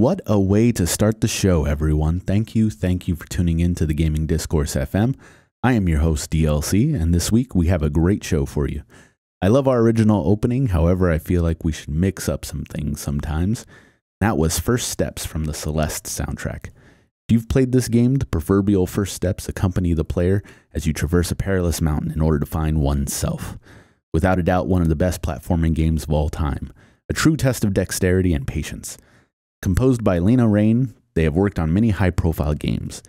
What a way to start the show, everyone. Thank you for tuning in to the Gaming Discourse FM. I am your host, DLC, and this week we have a great show for you. I love our original opening, however, I feel like we should mix up some things sometimes. That was First Steps from the Celeste soundtrack. If you've played this game, the proverbial first steps accompany the player as you traverse a perilous mountain in order to find oneself. Without a doubt, one of the best platforming games of all time. A true test of dexterity and patience. Composed by Lena Raine, they have worked on many high-profile games.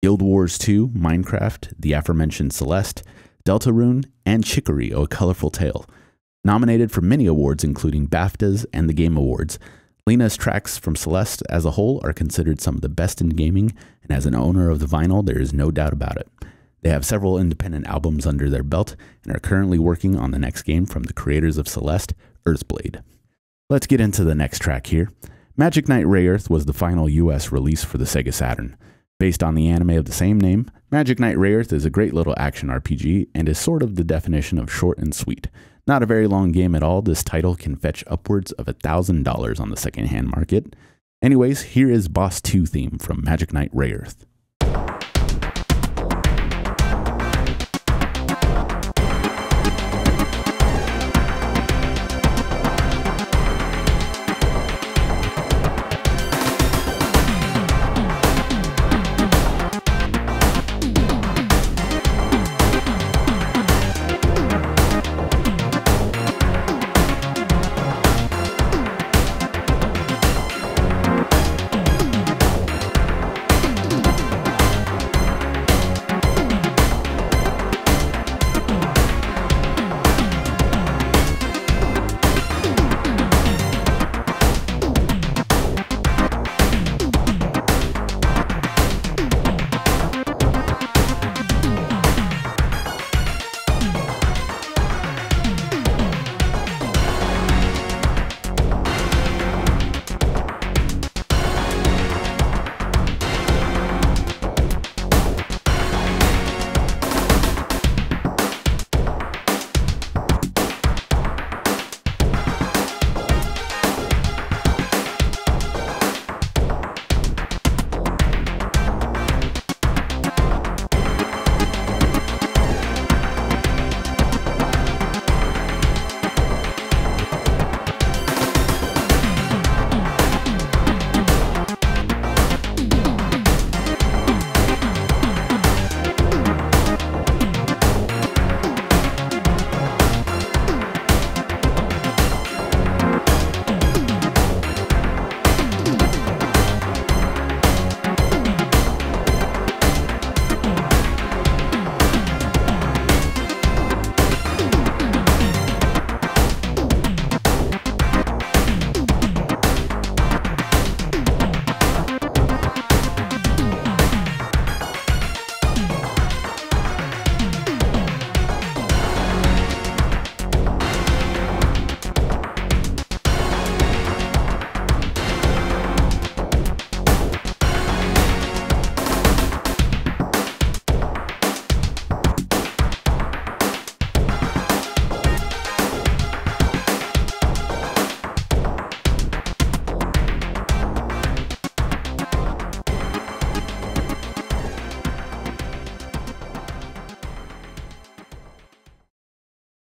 Guild Wars 2, Minecraft, the aforementioned Celeste, Deltarune, and Chicory, A Colorful Tale. Nominated for many awards including BAFTAs and the Game Awards, Lena's tracks from Celeste as a whole are considered some of the best in gaming, and as an owner of the vinyl, there is no doubt about it. They have several independent albums under their belt and are currently working on the next game from the creators of Celeste, Earthblade. Let's get into the next track here. Magic Knight Rayearth was the final US release for the Sega Saturn. Based on the anime of the same name, Magic Knight Rayearth is a great little action RPG and is sort of the definition of short and sweet. Not a very long game at all, this title can fetch upwards of $1,000 on the secondhand market. Anyways, here is Boss 2 theme from Magic Knight Rayearth.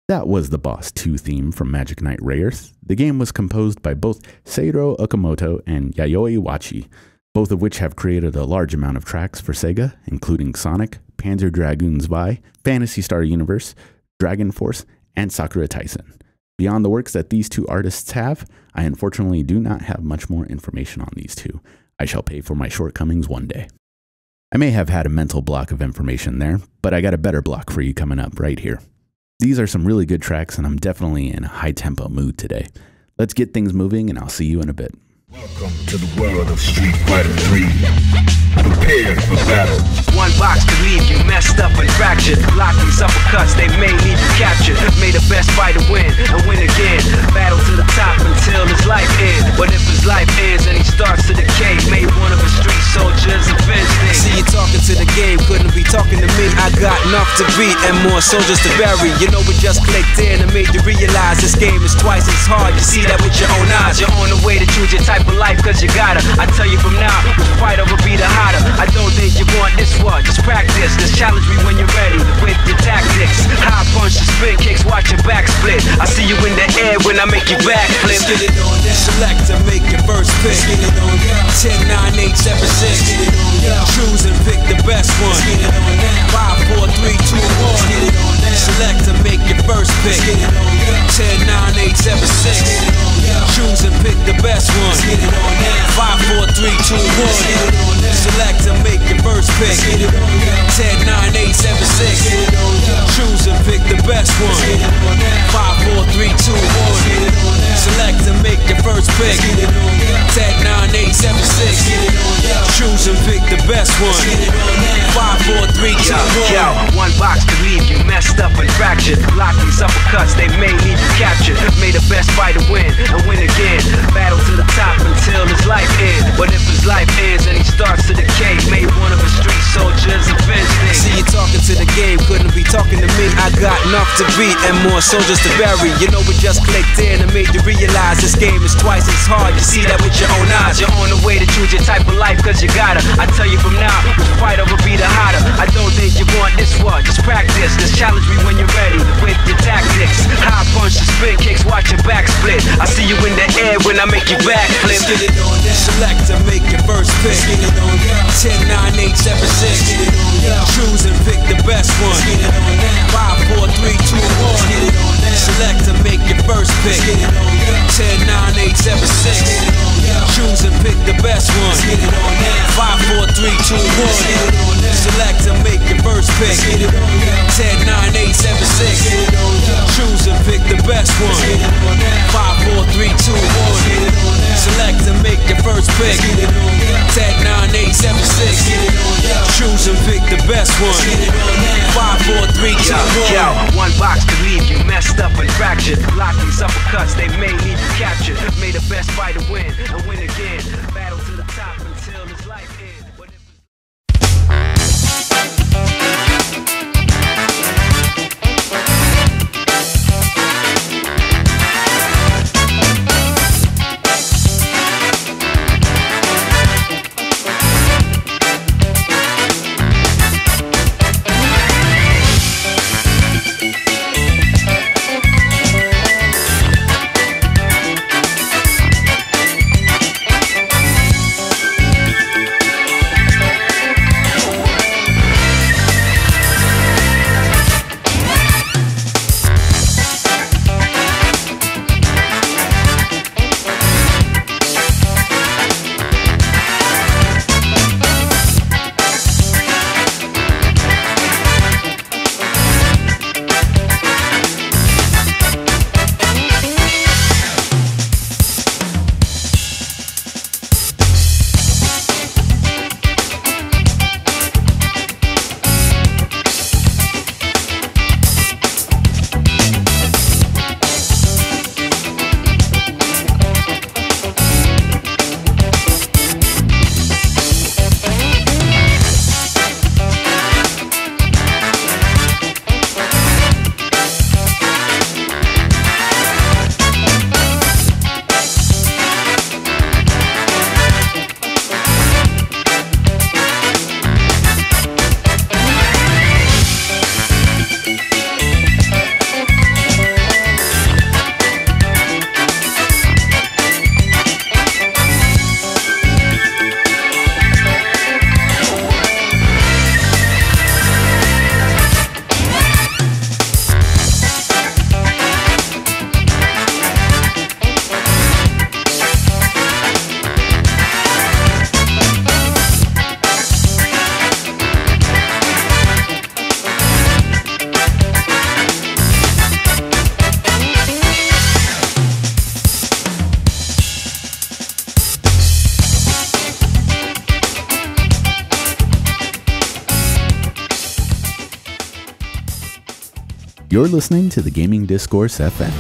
That was the Boss 2 theme from Magic Knight Rayearth. The game was composed by both Seiro Okamoto and Yayoi Wachi, both of which have created a large amount of tracks for Sega, including Sonic, Panzer Dragoon Zwei, Phantasy Star Universe, Dragon Force, and Sakura Taisen. Beyond the works that these two artists have, I unfortunately do not have much more information on these two. I shall pay for my shortcomings one day. I may have had a mental block of information there, but I got a better block for you coming up right here. These are some really good tracks, and I'm definitely in a high-tempo mood today. Let's get things moving, and I'll see you in a bit. Welcome to the world of Street Fighter 3. Prepare for battle. One box could leave you messed up and fractured. Block these uppercuts, they may leave you captured. May the best fighter win and win again. Battle to the top until his life ends. But if his life ends and he starts to decay, may one of his street soldiers avenge things. See you talking to the game, couldn't be talking to me, I got enough to beat and more soldiers to bury. You know we just clicked in and made you realize this game is twice as hard. You see that with your own eyes. You're on the way to choose your type of life, cause you gotta. I tell you from now, which fighter will be the hotter. I don't think you want this one, just practice. Just challenge me when you're ready with your tactics. High punch, the spin kicks, watch your back split. I see you in the air when I make you back flip. Get it on that. Select to make your first pick. Get it on that. 10, 9, 8, 7, 6. Get it on that. Choose and pick the best one. Get it on that. 5, 4, 3, 2, 1. Get it on that. Select to make your first pick. Get it on that. 10, 9, 8, 7, 6. Get it on that. Choose and pick the best one. Get it on that. 5, 4, 3, 2, 1. Get it on that. Select to make your first pick. Get it on that. 10, 9, 8, 7, 6. Get it on that. Choose and pick the best one. Get it on that. 5, 4, 3, 2, 1. Get it on that. Select to make your first pick. Get it on that. 10, 9, 8, 7, 6. Get it on that. Choose and pick the best one. Get it on that. 5, 4, 3, 2, 1. Yo, one box could leave you messed up and fractured. Block these uppercuts, they may leave you captured. May the best fighter win and win again. Battle to the top until his life ends. But if his life ends and he starts to decay, may one of his street soldiers avenge things. See you talking to the game, couldn't be talking to me. I got enough to beat and more soldiers to bury. You know we just clicked in and made you realize this game is twice as hard. You see that with your own eyes. You're on the way to choose your type of life, cause you gotta. I tell you from now, which fighter will be the hotter. I don't think you want this one, just practice. Just challenge me when you're ready with your tactics. High punch, the spin kicks, watch your back split. I see you in the air when I make you back flip. Get it on that. Select to make your first pick. Get it on that. 10, 9, 8, 7, 6. Get it on that. Choose and pick the best one. Get it on that. 5, 4, 3, 2, 1. Get it on that. Select to make your first pick. Get it on that. 10, 9, 8, 7, 6. Get it on that. Choose and pick the best one. Get it on that. 5, 4, 3, 2, 1. Get it on that. Select to make your first pick. Get it on that. 10, 9, 8, 7, 6. Get it on that. Choose and pick the best one. Get it on that. 5, 4, 3, 2, 1. Get it on that. Select to make your first pick. Get it on that. 10, 9, 8, 7, 6. Get it on that. Choose and pick the best one. Get it on that. 5, 4, 3, 2, 1. Yo, one box could leave you messed up and fractured. Block these uppercuts, they may leave you captured. May the best fighter win and win again. Battle to the top until his life ends. But if You're listening to the Gaming Discourse FM.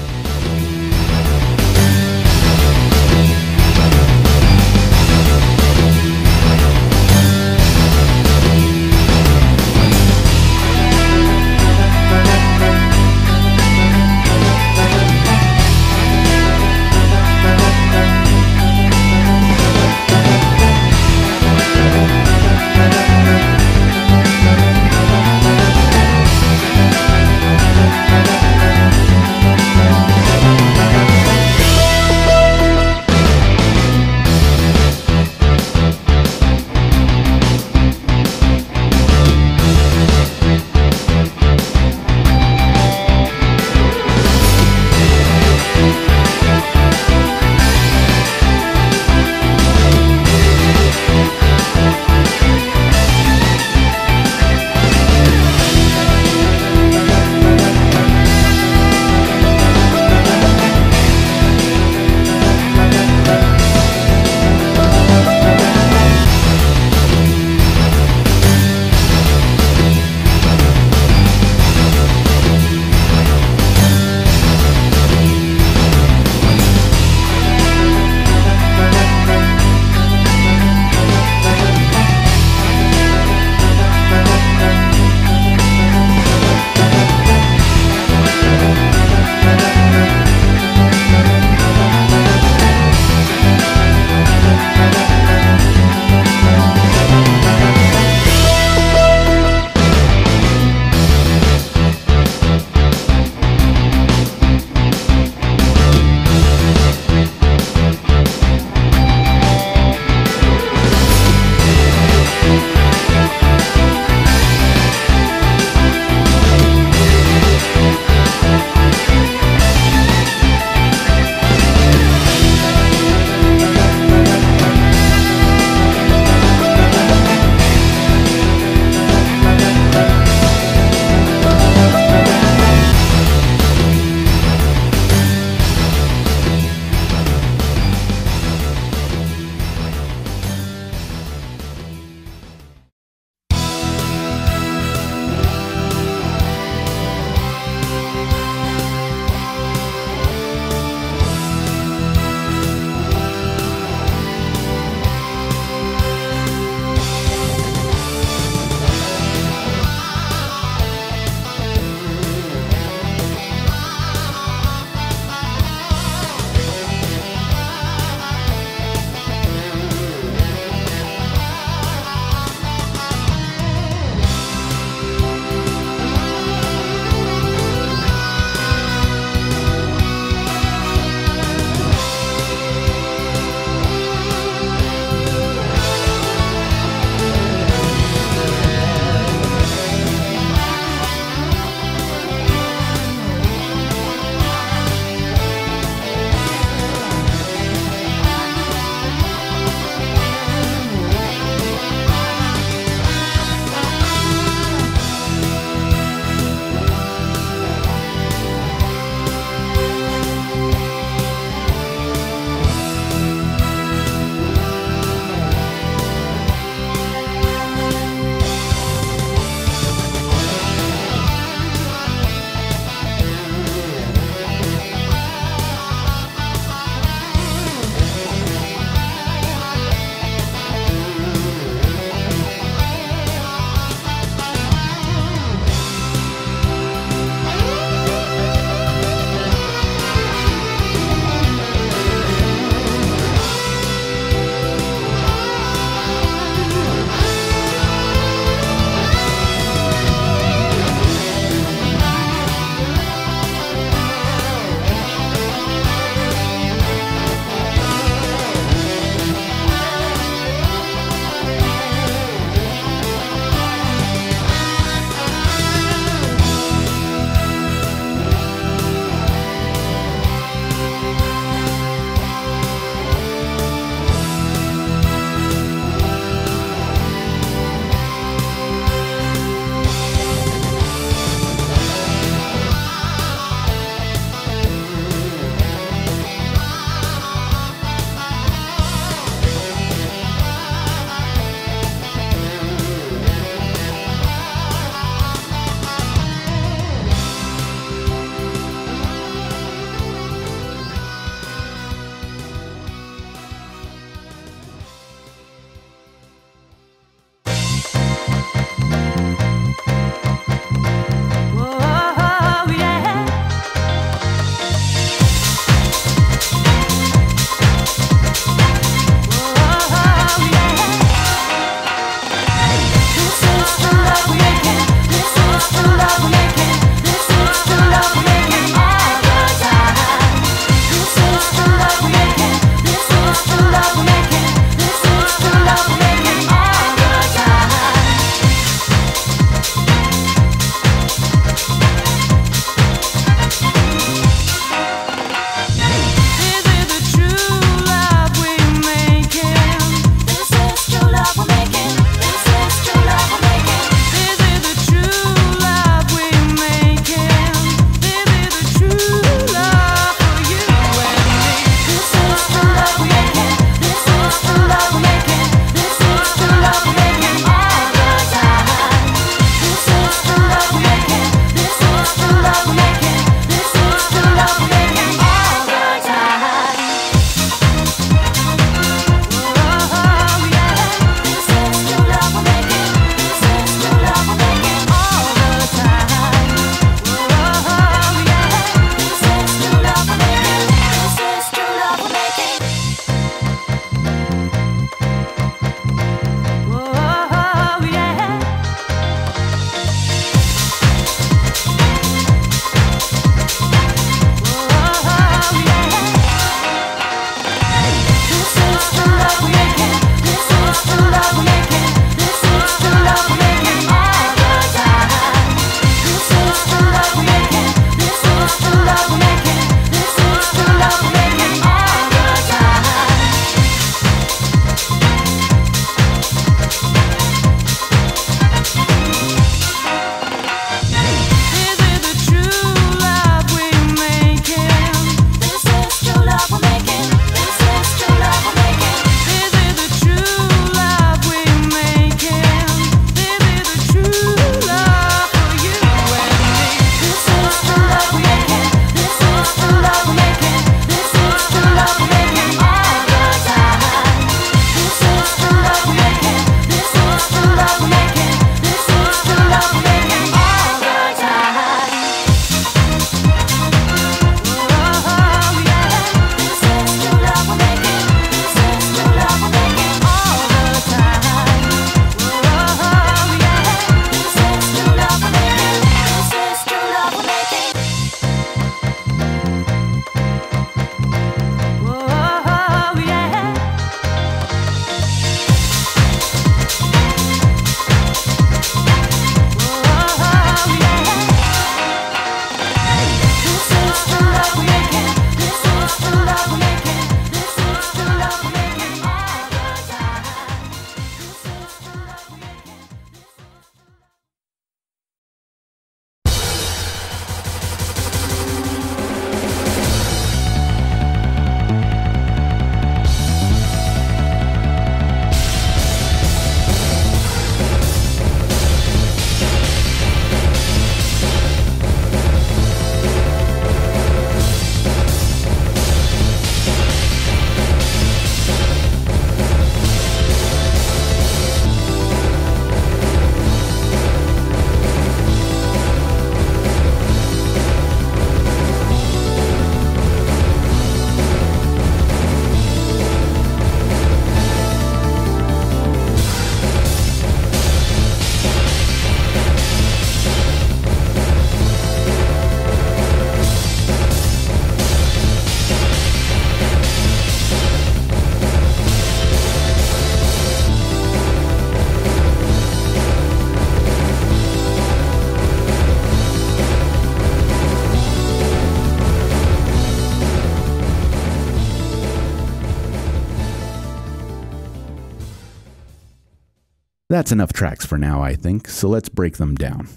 That's enough tracks for now, I think, so let's break them down.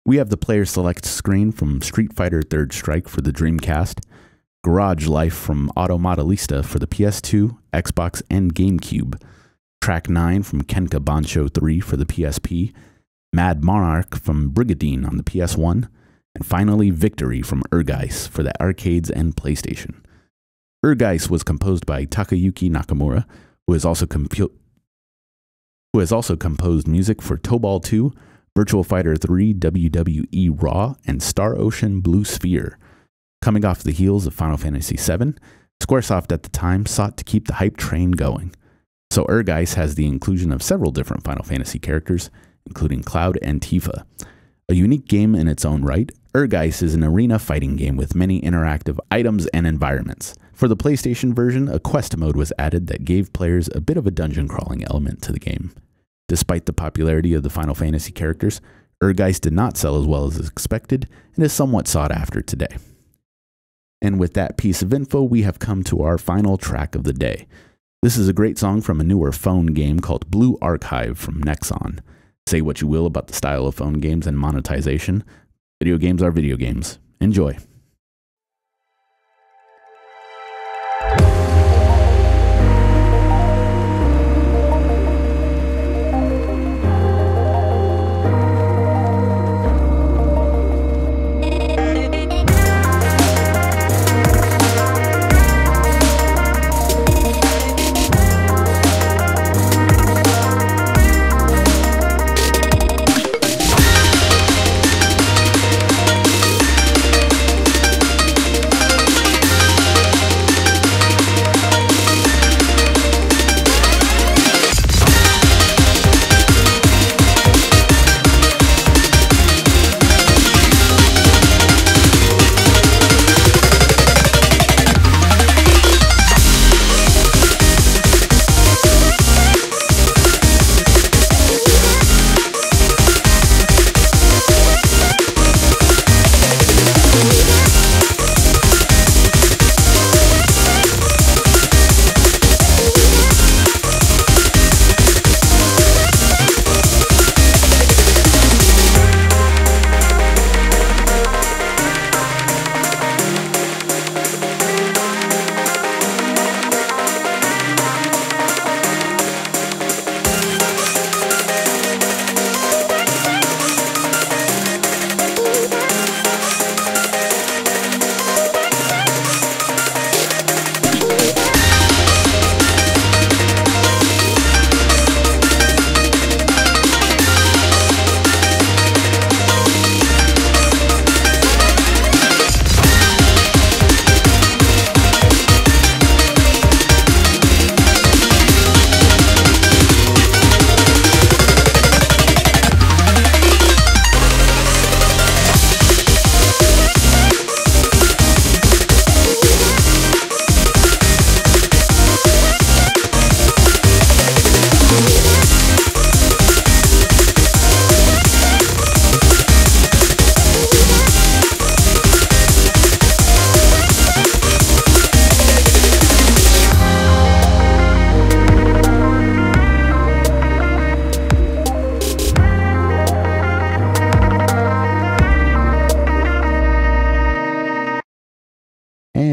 We have the player select screen from Street Fighter Third Strike for the Dreamcast, Garage Life from Modellista for the PS2, Xbox, and GameCube, Track 9 from Kenka Bancho 3 for the PSP, Mad Monarch from Brigadine on the PS1, and finally Victory from Ehrgeiz for the arcades and PlayStation. Ehrgeiz was composed by Takayuki Nakamura, who has also composed music for Tobal 2, Virtual Fighter 3, WWE Raw, and Star Ocean Blue Sphere. Coming off the heels of Final Fantasy VII, Squaresoft at the time sought to keep the hype train going. So Ehrgeiz has the inclusion of several different Final Fantasy characters, including Cloud and Tifa. A unique game in its own right, Ehrgeiz is an arena fighting game with many interactive items and environments. For the PlayStation version, a quest mode was added that gave players a bit of a dungeon crawling element to the game. Despite the popularity of the Final Fantasy characters, Ehrgeiz did not sell as well as expected and is somewhat sought after today. And with that piece of info, we have come to our final track of the day. This is a great song from a newer phone game called Blue Archive from Nexon. Say what you will about the style of phone games and monetization. Video games are video games. Enjoy.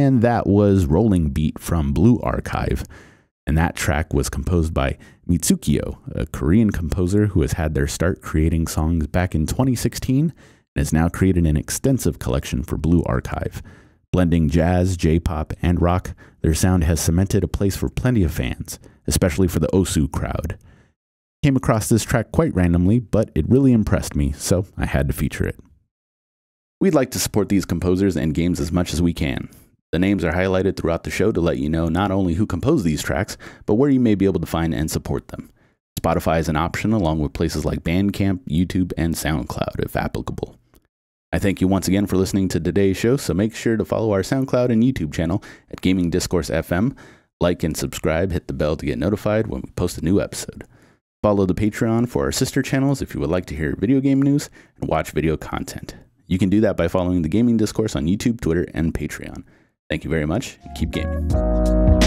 And that was Rolling Beat from Blue Archive. And that track was composed by Mitsukio, a Korean composer who has had their start creating songs back in 2016 and has now created an extensive collection for Blue Archive. Blending jazz, J-pop, and rock, their sound has cemented a place for plenty of fans, especially for the Osu crowd. Came across this track quite randomly, but it really impressed me, so I had to feature it. We'd like to support these composers and games as much as we can. The names are highlighted throughout the show to let you know not only who composed these tracks, but where you may be able to find and support them. Spotify is an option along with places like Bandcamp, YouTube, and SoundCloud if applicable. I thank you once again for listening to today's show, so make sure to follow our SoundCloud and YouTube channel at Gaming Discourse FM, like and subscribe, hit the bell to get notified when we post a new episode. Follow the Patreon for our sister channels if you would like to hear video game news and watch video content. You can do that by following the Gaming Discourse on YouTube, Twitter, and Patreon. Thank you very much, and keep gaming.